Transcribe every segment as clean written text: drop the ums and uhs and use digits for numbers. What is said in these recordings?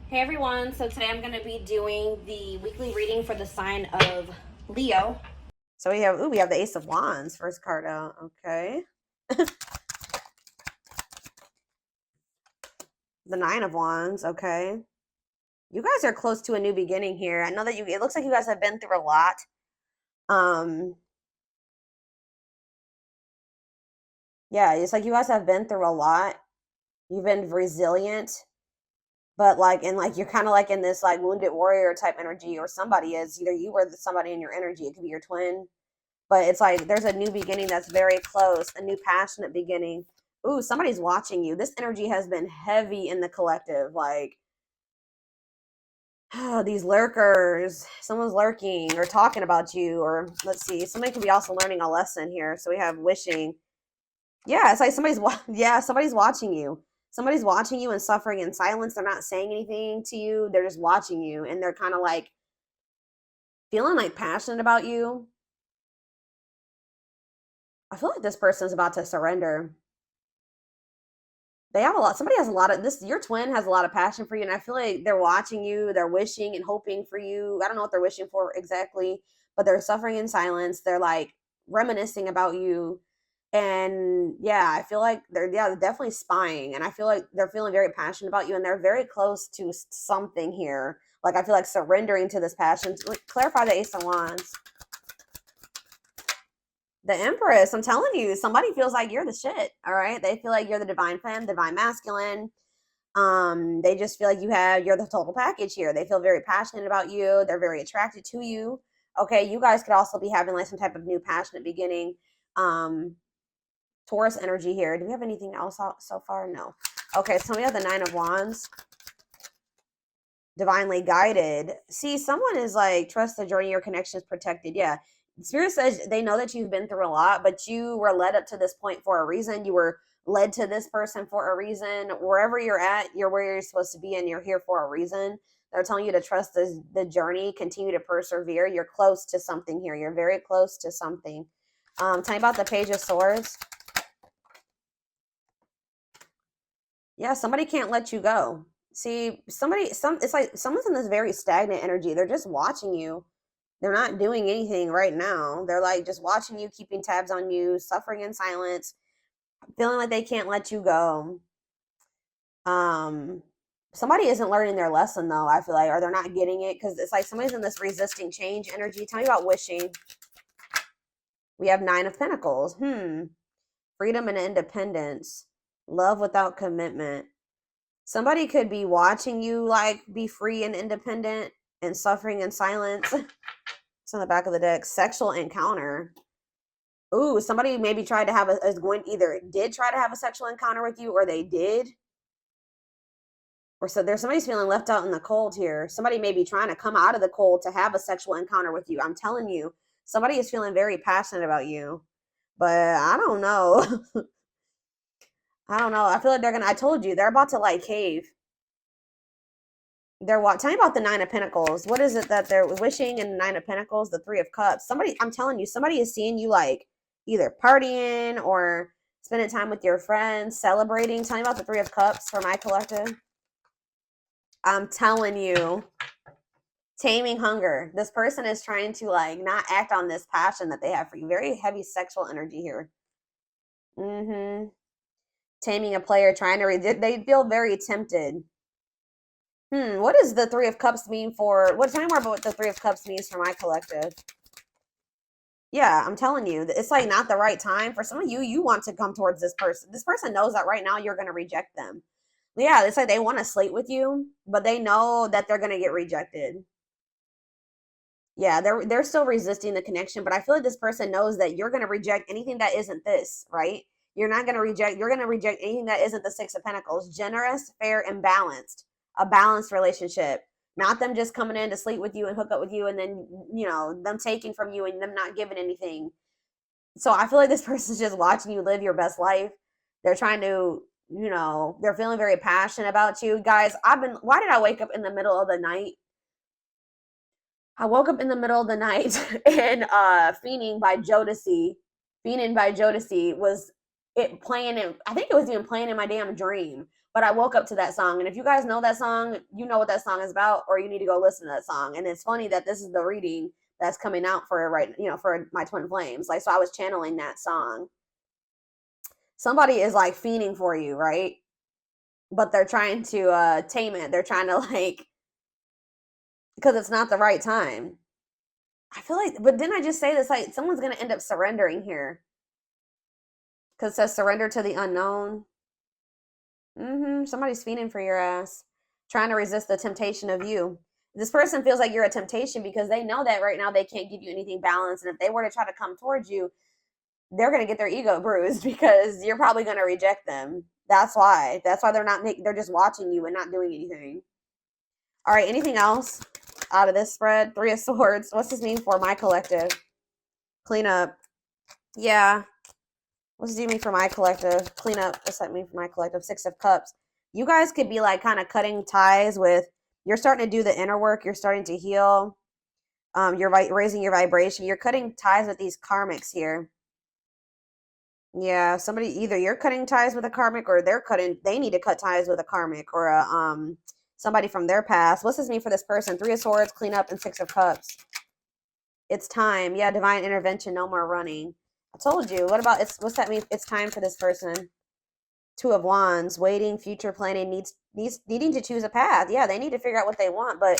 Hey everyone, so today I'm going to be doing the weekly reading for the sign of Leo. So we have the Ace of Wands, first card out. Okay. The Nine of Wands. Okay. You guys are close to a new beginning here. I know that it looks like you guys have been through a lot. Yeah, it's like you guys have been through a lot. You've been resilient, but you're kind of like in this like wounded warrior type energy, or somebody is. Either you or somebody in your energy. It could be your twin. But it's like there's a new beginning that's very close, a new passionate beginning. Ooh, somebody's watching you. This energy has been heavy in the collective. Like, oh, these lurkers, someone's lurking or talking about you, or let's see, somebody could be also learning a lesson here. So we have wishing. Yeah, it's like somebody's watching you. Somebody's watching you and suffering in silence. They're not saying anything to you. They're just watching you, and they're kind of like feeling like passionate about you. I feel like this person's about to surrender. They have a lot. Somebody has a lot of this. Your twin has a lot of passion for you, and I feel like they're watching you. They're wishing and hoping for you. I don't know what they're wishing for exactly, but they're suffering in silence. They're like reminiscing about you, and yeah, I feel like they're definitely spying, and I feel like they're feeling very passionate about you, and they're very close to something here. Like I feel like surrendering to this passion. Clarify the Ace of Wands. The Empress, I'm telling you, somebody feels like you're the shit. All right. They feel like you're the divine femme, divine masculine. They just feel like you're the total package here. They feel very passionate about you. They're very attracted to you. Okay, you guys could also be having like some type of new passionate beginning. Taurus energy here. Do we have anything else so far? No. Okay, so we have the Nine of Wands. Divinely guided. See, someone is like, trust the journey, your connection is protected. Yeah. Spirit says they know that you've been through a lot, but you were led up to this point for a reason. You were led to this person for a reason. Wherever you're at, you're where you're supposed to be, and you're here for a reason. They're telling you to trust the journey, continue to persevere. You're close to something here. You're very close to something. Tell me about the Page of Swords. Yeah, somebody can't let you go. See, it's like someone's in this very stagnant energy. They're just watching you. They're not doing anything right now. They're like just watching you, keeping tabs on you, suffering in silence, feeling like they can't let you go. Somebody isn't learning their lesson though, I feel like, or they're not getting it, because it's like somebody's in this resisting change energy. Tell me about wishing. We have Nine of Pentacles. Freedom and independence. Love without commitment. Somebody could be watching you like be free and independent and suffering in silence. It's on the back of the deck. Sexual encounter. Ooh, somebody maybe tried to have did try to have a sexual encounter with you, or they did. Or so there's somebody's feeling left out in the cold here. Somebody may be trying to come out of the cold to have a sexual encounter with you. I'm telling you, somebody is feeling very passionate about you. But I don't know. I don't know. I feel like I told you, they're about to like cave. Tell me about the Nine of Pentacles. What is it that they're wishing in the Nine of Pentacles? The Three of Cups. I'm telling you, somebody is seeing you like either partying or spending time with your friends, celebrating. Tell me about the Three of Cups for my collective. I'm telling you, taming hunger. This person is trying to like not act on this passion that they have for you. Very heavy sexual energy here. Taming a player, they feel very tempted. What does the Three of Cups mean for, tell me more about what the Three of Cups means for my collective. Yeah, I'm telling you, it's like not the right time. For some of you, you want to come towards this person. This person knows that right now you're going to reject them. Yeah, it's like they want to slate with you, but they know that they're going to get rejected. Yeah, they're still resisting the connection, but I feel like this person knows that you're going to reject anything that isn't this, right? You're going to reject anything that isn't the Six of Pentacles. Generous, fair, and balanced. A balanced relationship. Not them just coming in to sleep with you and hook up with you, and then, them taking from you and them not giving anything. So I feel like this person's just watching you live your best life. They're trying to, they're feeling very passionate about you. Guys, why did I wake up in the middle of the night? I woke up in the middle of the night and Fiending by Jodeci was it playing in, I think it was even playing in my damn dream. but I woke up to that song. And if you guys know that song, you know what that song is about, or you need to go listen to that song. And it's funny that this is the reading that's coming out for for my twin flames. Like, so I was channeling that song. Somebody is like fiending for you, right? But they're trying to tame it. They're trying to like, because it's not the right time. I feel like, but didn't I just say this? Like, someone's going to end up surrendering here. Because it says surrender to the unknown. Somebody's fiending for your ass. Trying to resist the temptation of you. This person feels like you're a temptation because they know that right now they can't give you anything balanced. And if they were to try to come towards you, they're going to get their ego bruised because you're probably going to reject them. That's why. That's why they're just watching you and not doing anything. All right, anything else out of this spread? 3 of Swords. What's this mean for my collective? Clean up. Yeah. What's this mean for my collective? Clean up. What's that mean for my collective? 6 of Cups. You guys could be like kind of cutting ties with, you're starting to do the inner work. You're starting to heal. You're raising your vibration. You're cutting ties with these karmics here. Yeah, somebody, either you're cutting ties with a karmic or they need to cut ties with a karmic or somebody from their past. What's this mean for this person? 3 of Swords, clean up, and 6 of Cups. It's time. Yeah, divine intervention, no more running. I told you. What's that mean? It's time for this person. 2 of Wands, waiting, future planning, needing to choose a path. Yeah, they need to figure out what they want, but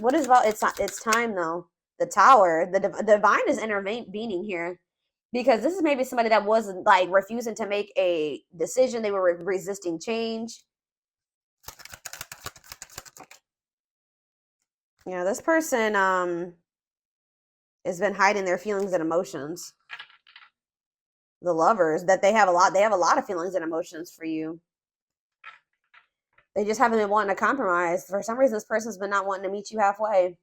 what is about it's time though. The Tower, the divine is intervening here. Because this is maybe somebody that was like refusing to make a decision. They were resisting change. Yeah, this person has been hiding their feelings and emotions. The Lovers, that they have a lot of feelings and emotions for you. They just haven't been wanting to compromise. For some reason, this person's been not wanting to meet you halfway.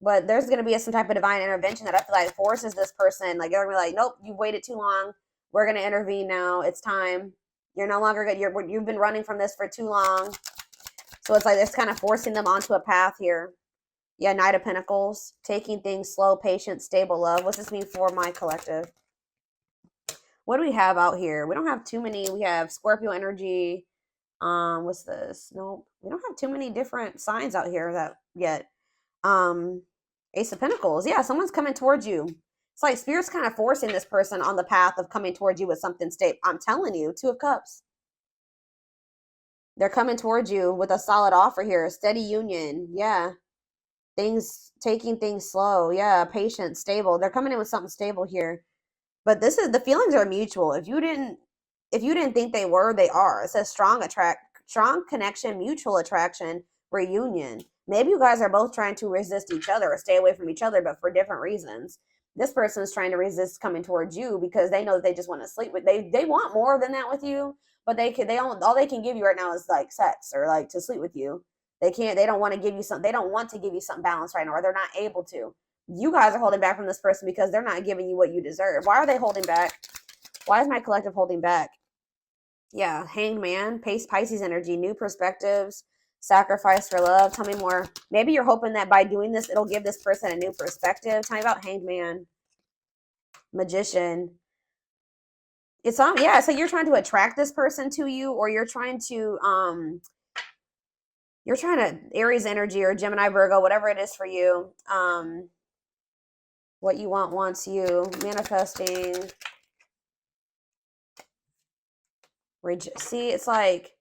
But there's going to be some type of divine intervention that I feel like forces this person. Like, they're going to be like, nope, you waited too long. We're going to intervene now. It's time. You're no longer good. You've been running from this for too long. So it's like it's kind of forcing them onto a path here. Yeah, Knight of Pentacles. Taking things slow, patient, stable love. What's this mean for my collective? What do we have out here? We don't have too many. We have Scorpio energy. What's this? Nope. We don't have too many different signs out here yet. Ace of Pentacles. Yeah, someone's coming towards you. It's like Spirit's kind of forcing this person on the path of coming towards you with something stable. I'm telling you, 2 of Cups. They're coming towards you with a solid offer here. Steady union. Yeah. Taking things slow. Yeah. Patient, stable. They're coming in with something stable here. But the feelings are mutual. If you didn't think they were, they are. It says strong connection, mutual attraction, reunion. Maybe you guys are both trying to resist each other or stay away from each other, but for different reasons. This person is trying to resist coming towards you because they know that they just want to sleep with. They want more than that with you, but all they can give you right now is like sex or like to sleep with you. They don't want to give you something. They don't want to give you something balanced right now, or they're not able to. You guys are holding back from this person because they're not giving you what you deserve. Why are they holding back? Why is my collective holding back? Yeah, Hanged Man, Pisces energy, new perspectives, sacrifice for love. Tell me more. Maybe you're hoping that by doing this, it'll give this person a new perspective. Tell me about Hanged Man, Magician. It's on. Yeah, so you're trying to attract this person to you, or you're trying to Aries energy or Gemini, Virgo, whatever it is for you. What you want wants you. Manifesting. See, it's like,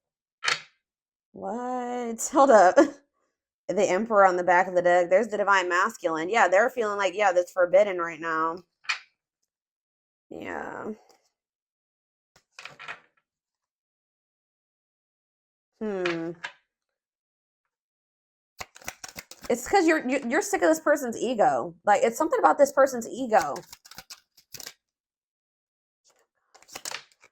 what? Hold up. The Emperor on the back of the deck. There's the Divine Masculine. Yeah, they're feeling like, yeah, that's forbidden right now. Yeah. It's because you're sick of this person's ego. Like, it's something about this person's ego.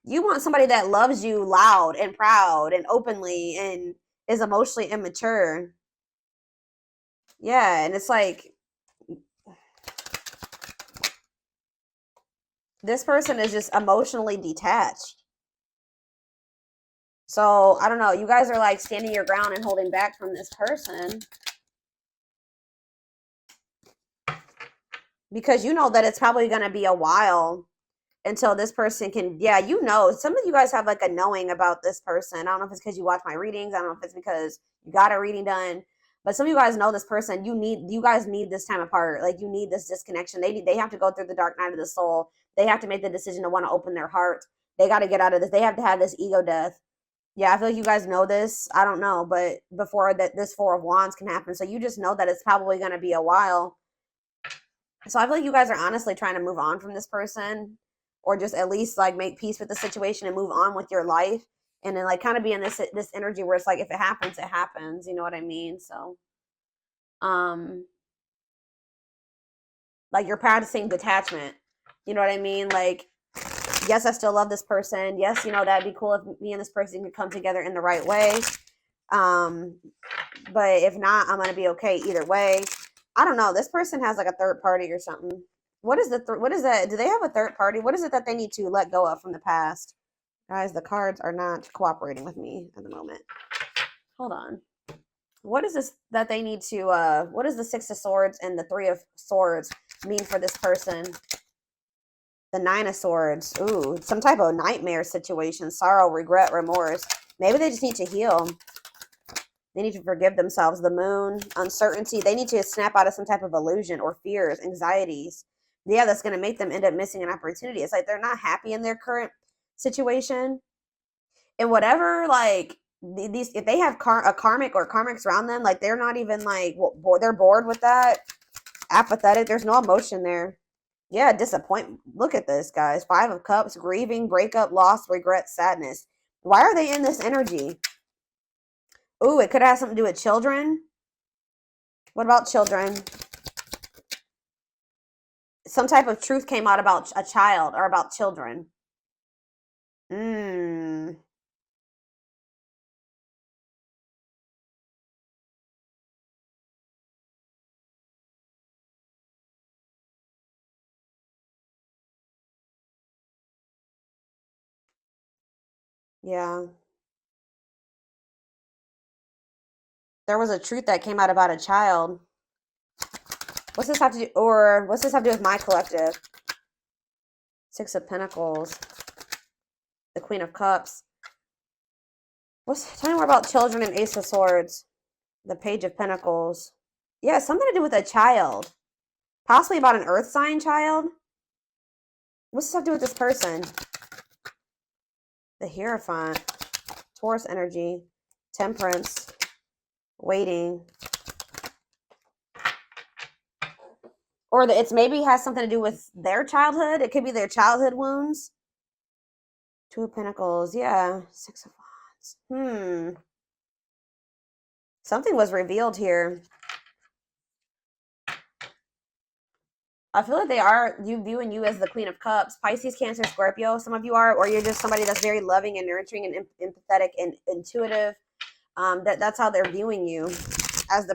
You want somebody that loves you loud and proud and openly and is emotionally immature. Yeah, and it's like, this person is just emotionally detached. So, I don't know. You guys are like standing your ground and holding back from this person. Because you know that it's probably going to be a while until this person can, yeah, you know, some of you guys have like a knowing about this person. I don't know if it's because you watch my readings. I don't know if it's because you got a reading done, but some of you guys know this person. You guys need this time apart. Like you need this disconnection. They have to go through the dark night of the soul. They have to make the decision to want to open their heart. They got to get out of this. They have to have this ego death. Yeah, I feel like you guys know this. I don't know, but before that, this Four of Wands can happen. So you just know that it's probably going to be a while. So I feel like you guys are honestly trying to move on from this person, or just at least like make peace with the situation and move on with your life, and then like kind of be in this energy where it's like if it happens, it happens. You know what I mean? So, like you're practicing detachment. You know what I mean? Like, yes, I still love this person. Yes, you know that'd be cool if me and this person could come together in the right way. But if not, I'm gonna be okay either way. I don't know. This person has like a third party or something. What is what is that? Do they have a third party? What is it that they need to let go of from the past? Guys, the cards are not cooperating with me at the moment. Hold on. What is this that they need to what does the Six of Swords and the Three of Swords mean for this person? The Nine of Swords. Ooh, some type of nightmare situation. Sorrow, regret, remorse. Maybe they just need to heal. They need to forgive themselves. The Moon, uncertainty. They need to snap out of some type of illusion or fears, anxieties. Yeah, that's going to make them end up missing an opportunity. It's like they're not happy in their current situation. And whatever, like, these, if they have a karmic or karmics around them, like, they're not even, like, they're bored with that. Apathetic. There's no emotion there. Yeah, disappointment. Look at this, guys. Five of Cups, grieving, breakup, loss, regret, sadness. Why are they in this energy? Ooh, it could have something to do with children. What about children? Some type of truth came out about a child or about children. Yeah. There was a truth that came out about a child. What's this have to do, or what's this have to do with my collective? Six of Pentacles. The Queen of Cups. Tell me more about children and Ace of Swords. The Page of Pentacles. Yeah, something to do with a child. Possibly about an earth sign child. What's this have to do with this person? The Hierophant. Taurus energy. Temperance. Waiting. Or it's maybe has something to do with their childhood. It could be their childhood wounds. Two of Pentacles. Yeah. Six of Wands. Something was revealed here. I feel like they are viewing you as the Queen of Cups. Pisces, Cancer, Scorpio. Some of you are, or you're just somebody that's very loving and nurturing and empathetic and intuitive. That's how they're viewing you, as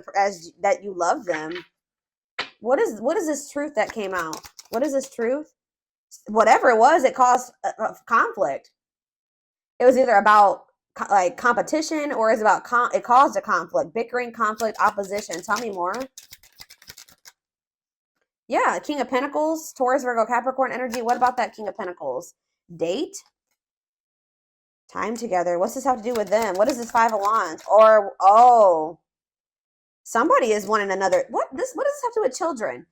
that you love them. What is this truth that came out? What is this truth? Whatever it was, it caused a conflict. It was either about like competition, or it's about it caused a conflict, bickering, conflict, opposition. Tell me more. Yeah, King of Pentacles, Taurus, Virgo, Capricorn energy. What about that King of Pentacles? Date? Time together. What's this have to do with them? What is this Five of Wands? Or, oh, somebody is wanting another. What does this have to do with children?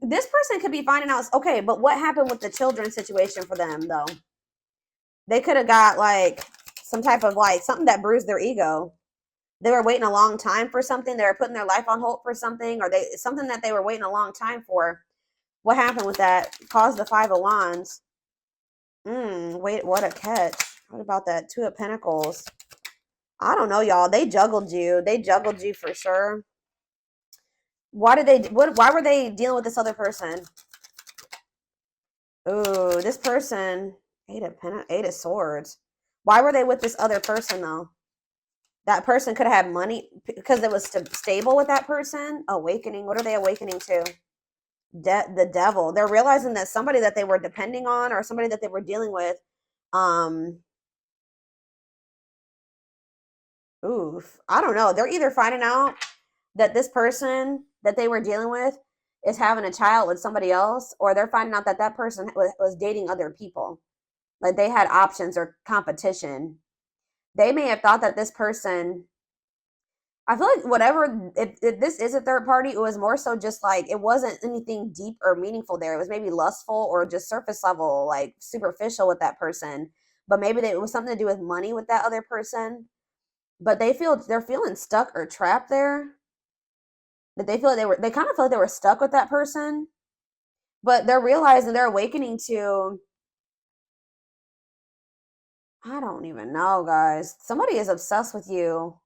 This person could be finding out, okay, but what happened with the children situation for them, though? They could have got, like, some type of, like, something that bruised their ego. They were waiting a long time for something. They were putting their life on hold for something, or something that they were waiting a long time for. What happened with that? Caused the Five of Wands. Wait, what a catch. What about that Two of Pentacles? I don't know, y'all. They juggled you. They juggled you for sure. Why were they dealing with this other person? Ooh, this person. Eight of Swords. Why were they with this other person, though? That person could have had money because it was stable with that person. Awakening. What are they awakening to? The devil. They're realizing that somebody that they were depending on, or somebody that they were dealing with, oof, I don't know. They're either finding out that this person that they were dealing with is having a child with somebody else, or they're finding out that that person was dating other people. Like they had options or competition. They may have thought that this person, I feel like whatever, if this is a third party, it was more so just like, it wasn't anything deep or meaningful there. It was maybe lustful or just surface level, like superficial with that person. But maybe it was something to do with money with that other person. But they're feeling stuck or trapped there. That they feel like they kind of feel like they were stuck with that person. But they're realizing, they're awakening to, I don't even know, guys. Somebody is obsessed with you.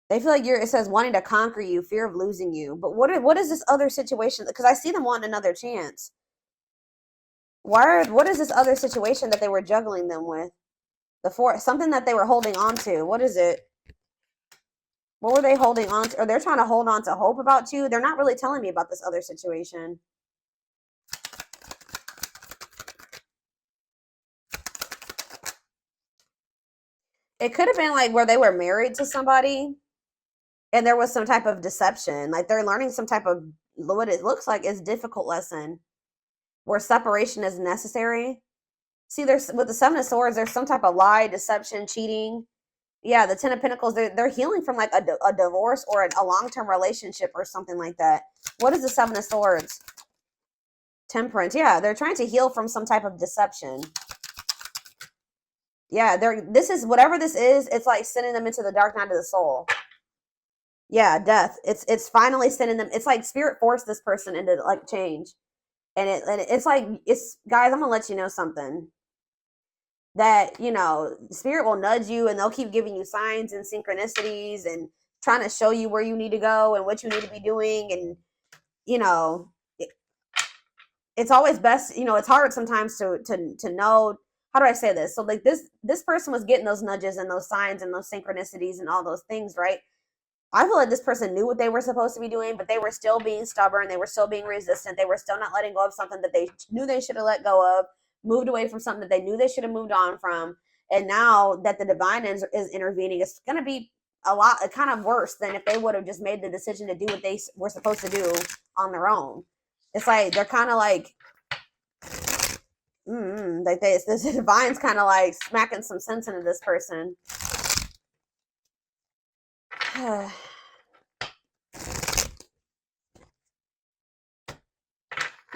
They feel like it says wanting to conquer you, fear of losing you. But what is this other situation? Because I see them wanting another chance. What is this other situation that they were juggling them with? Something that they were holding on to. What is it? What were they holding on to? Or they're trying to hold on to hope about you. They're not really telling me about this other situation. It could have been like where they were married to somebody and there was some type of deception. Like they're learning some type of, what it looks like is difficult lesson where separation is necessary. See, there's with the Seven of Swords, there's some type of lie, deception, cheating. Yeah, the Ten of Pentacles, they're healing from like a divorce or a long-term relationship or something like that. What is the Seven of Swords? Temperance. Yeah, they're trying to heal from some type of deception. Yeah, this is whatever this is, it's like sending them into the dark night of the soul. Yeah, death. It's finally sending them. It's like spirit forced this person into like change. And it's like, guys, I'm gonna let you know something. That, spirit will nudge you and they'll keep giving you signs and synchronicities and trying to show you where you need to go and what you need to be doing. And, it's always best, it's hard sometimes to know, how do I say this? So like this person was getting those nudges and those signs and those synchronicities and all those things, right? I feel like this person knew what they were supposed to be doing, but they were still being stubborn. They were still being resistant. They were still not letting go of something that they knew they should have let go of, moved away from something that they knew they should have moved on from. And now that the divine is intervening, it's going to be kind of worse than if they would have just made the decision to do what they were supposed to do on their own. It's like, they're kind of like, this divine's kind of like smacking some sense into this person.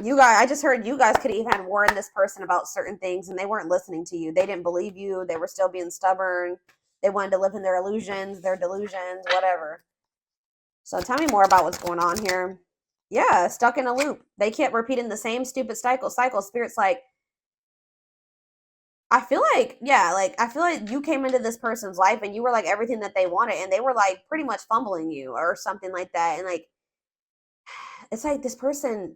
You guys, I just heard you guys could even warn this person about certain things and they weren't listening to you. They didn't believe you. They were still being stubborn. They wanted to live in their illusions, their delusions, whatever. So tell me more about what's going on here. Yeah, stuck in a loop. They kept repeating the same stupid cycle. Spirit's like, I feel like you came into this person's life and you were like everything that they wanted and they were like pretty much fumbling you or something like that. And like, it's like this person,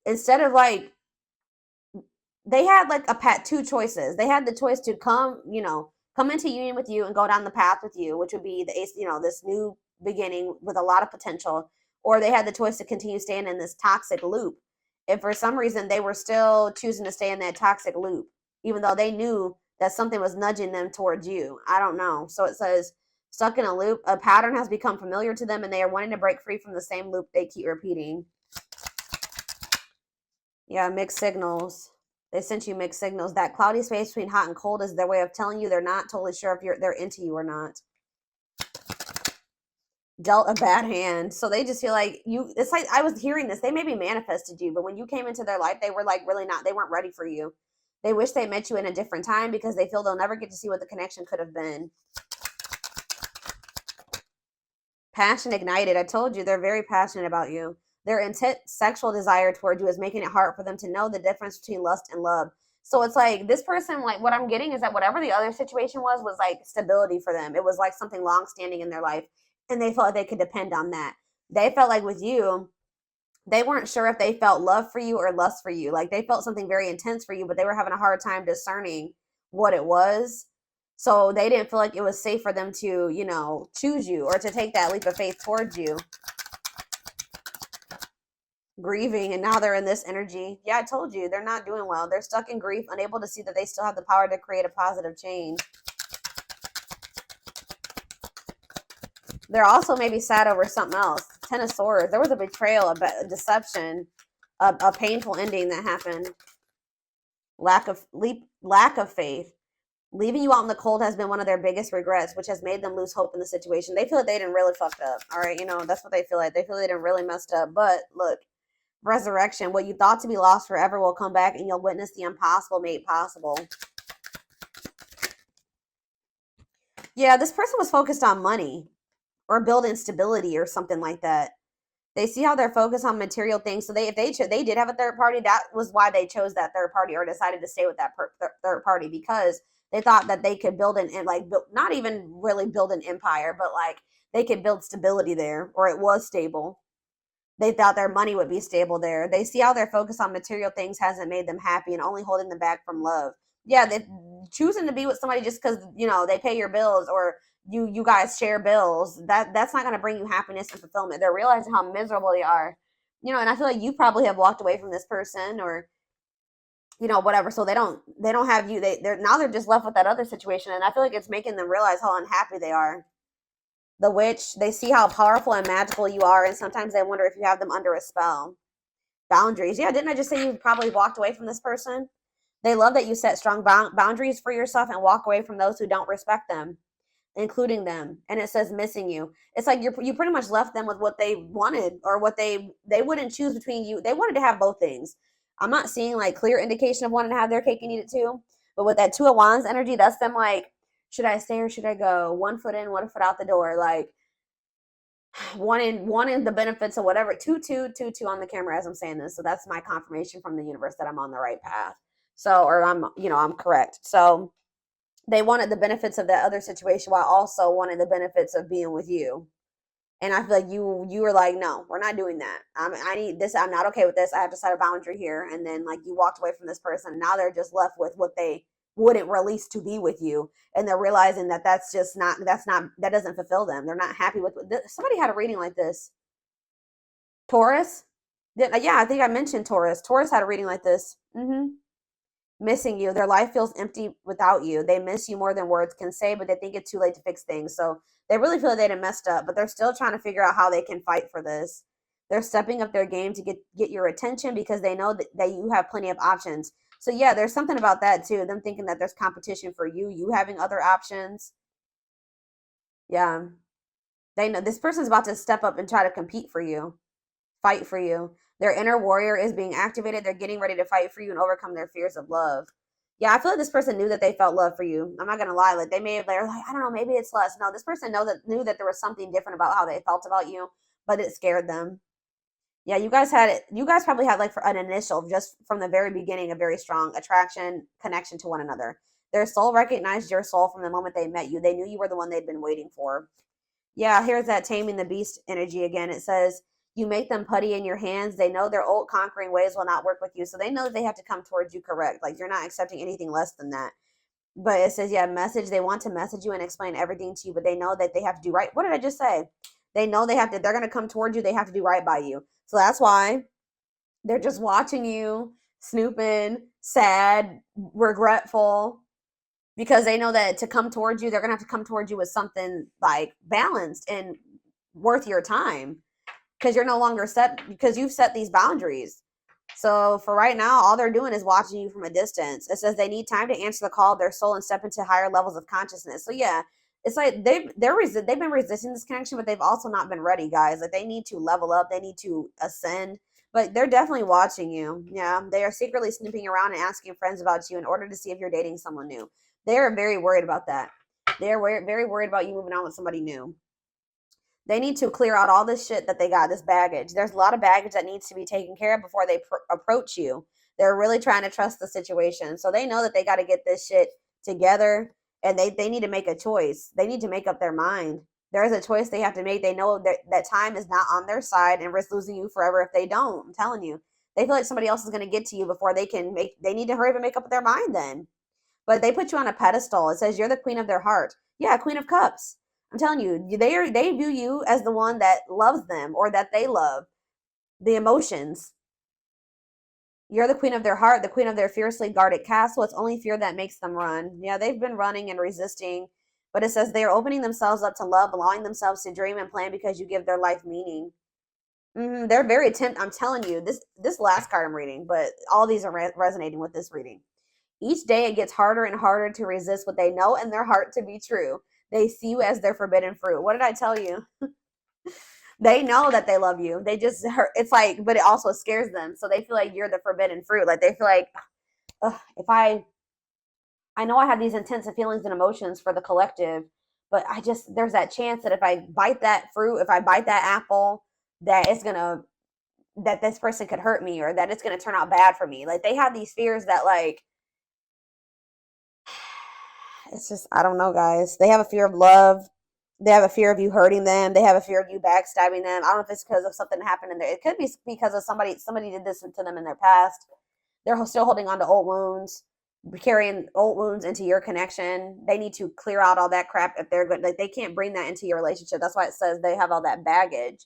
instead of like, they had like two choices. They had the choice to come into union with you and go down the path with you, which would be this new beginning with a lot of potential, or they had the choice to continue staying in this toxic loop. And for some reason, they were still choosing to stay in that toxic loop, even though they knew that something was nudging them towards you. I don't know. So it says, stuck in a loop, a pattern has become familiar to them and they are wanting to break free from the same loop they keep repeating. Yeah, mixed signals. They sent you mixed signals. That cloudy space between hot and cold is their way of telling you they're not totally sure if they're into you or not. Dealt a bad hand. So they just feel like it's like, I was hearing this. They maybe manifested you, but when you came into their life, they were like really not, they weren't ready for you. They wish they met you in a different time because they feel they'll never get to see what the connection could have been. Passion ignited. I told you they're very passionate about you. Their intense sexual desire toward you is making it hard for them to know the difference between lust and love. So it's like this person, like what I'm getting is that whatever the other situation was like stability for them. It was like something long standing in their life and they felt like they could depend on that. They felt like with you, they weren't sure if they felt love for you or lust for you. Like they felt something very intense for you, but they were having a hard time discerning what it was. So they didn't feel like it was safe for them to, choose you or to take that leap of faith towards you. Grieving, and now they're in this energy. Yeah, I told you, they're not doing well. They're stuck in grief, unable to see that they still have the power to create a positive change. They're also maybe sad over something else. Ten of Swords. There was a betrayal, a deception, a painful ending that happened. Lack of faith. Leaving you out in the cold has been one of their biggest regrets, which has made them lose hope in the situation. They feel like they didn't really fucked up. All right, you know, that's what they feel like. They feel they didn't really messed up. But look, resurrection. What you thought to be lost forever will come back, and you'll witness the impossible made possible. Yeah, this person was focused on money or building stability or something like that. They see how they're focused on material things. So if they did have a third party, that was why they chose that third party or decided to stay with that third party, because they thought that they could build not even really build an empire, but like they could build stability there, or it was stable. They thought their money would be stable there. They see how their focus on material things hasn't made them happy and only holding them back from love. Yeah, they choosing to be with somebody just because, you know, they pay your bills or you guys share bills. That's not going to bring you happiness and fulfillment. They're realizing how miserable they are. You know, and I feel like you probably have walked away from this person or, you know, whatever. So they don't have you. They're just left with that other situation. And I feel like it's making them realize how unhappy they are. The witch, they see how powerful and magical you are, and sometimes they wonder if you have them under a spell. Boundaries. Yeah, didn't I just say you probably walked away from this person? They love that you set strong boundaries for yourself and walk away from those who don't respect them, including them. And it says missing you. It's like you pretty much left them with what they wanted, or what they wouldn't choose between you. They wanted to have both things. I'm not seeing like clear indication of wanting to have their cake and eat it too. But with that Two of Wands energy, that's them like, should I stay or should I go? 1 foot in, 1 foot out the door. Like wanting the benefits of whatever. 2 on the camera as I'm saying this. So that's my confirmation from the universe that I'm on the right path. So, or I'm correct. So they wanted the benefits of that other situation while also wanting the benefits of being with you. And I feel like you were like, no, we're not doing that. I need this. I'm not okay with this. I have to set a boundary here. And then like you walked away from this person. And now they're just left with what they wouldn't release to be with you. And they're realizing that that doesn't fulfill them. They're not happy with somebody had a reading like this. Taurus. Yeah, I think I mentioned Taurus. Taurus had a reading like this. Missing you. Their life feels empty without you. They miss you more than words can say, but they think it's too late to fix things. So they really feel like they done messed up, but they're still trying to figure out how they can fight for this. They're stepping up their game to get your attention because they know that you have plenty of options. So yeah, there's something about that too. Them thinking that there's competition for you having other options. Yeah. They know this person's about to step up and try to compete for you, fight for you. Their inner warrior is being activated. They're getting ready to fight for you and overcome their fears of love. Yeah, I feel like this person knew that they felt love for you. I'm not gonna lie. Like they may have, they're like, I don't know, maybe it's less. No, this person knew that there was something different about how they felt about you, but it scared them. Yeah, you guys probably had like for an initial, just from the very beginning, a very strong attraction, connection to one another. Their soul recognized your soul from the moment they met you. They knew you were the one they'd been waiting for. Yeah, here's that taming the beast energy again. It says, you make them putty in your hands. They know their old conquering ways will not work with you. So they know that they have to come towards you correct. Like you're not accepting anything less than that. But it says, yeah, message. They want to message you and explain everything to you, but they know that they have to do right. What did I just say? They know they're going to come towards you. They have to do right by you. So that's why they're just watching you, snooping, sad, regretful, because they know that to come towards you, they're going to have to come towards you with something like balanced and worth your time. Because you're no longer because you've set these boundaries. So for right now, all they're doing is watching you from a distance. It says they need time to answer the call of their soul and step into higher levels of consciousness. So yeah, it's like they've been resisting this connection, but they've also not been ready, guys. Like they need to level up, they need to ascend, but they're definitely watching you. Yeah, they are secretly snooping around and asking friends about you in order to see if you're dating someone new. They are very worried about that. They're very worried about you moving on with somebody new. They need to clear out all this shit that they got, this baggage. There's a lot of baggage that needs to be taken care of before they approach you. They're really trying to trust the situation. So they know that they got to get this shit together, and they need to make a choice. They need to make up their mind. There is a choice they have to make. They know that time is not on their side and risk losing you forever if they don't. I'm telling you. They feel like somebody else is going to get to you before they need to hurry up and make up their mind then. But they put you on a pedestal. It says you're the queen of their heart. Yeah, Queen of Cups. I'm telling you, they view you as the one that loves them or that they love. The emotions. You're the queen of their heart, the queen of their fiercely guarded castle. It's only fear that makes them run. Yeah, they've been running and resisting. But it says they are opening themselves up to love, allowing themselves to dream and plan because you give their life meaning. They're very I'm telling you, this last card I'm reading, but all these are resonating with this reading. Each day it gets harder and harder to resist what they know in their heart to be true. They see you as their forbidden fruit. What did I tell you? They know that they love you. They just hurt. It's like, but it also scares them. So they feel like you're the forbidden fruit. Like they feel like, if I know I have these intense feelings and emotions for the collective, but there's that chance that if I bite that fruit, if I bite that apple, that that this person could hurt me or that it's gonna turn out bad for me. Like they have these fears that like, it's just, I don't know, guys. They have a fear of love. They have a fear of you hurting them. They have a fear of you backstabbing them. I don't know if it's because of something that happened in there. It could be because of somebody did this to them in their past. They're still holding on to old wounds, carrying old wounds into your connection. They need to clear out all that crap if they're good. Like they can't bring that into your relationship. That's why it says they have all that baggage.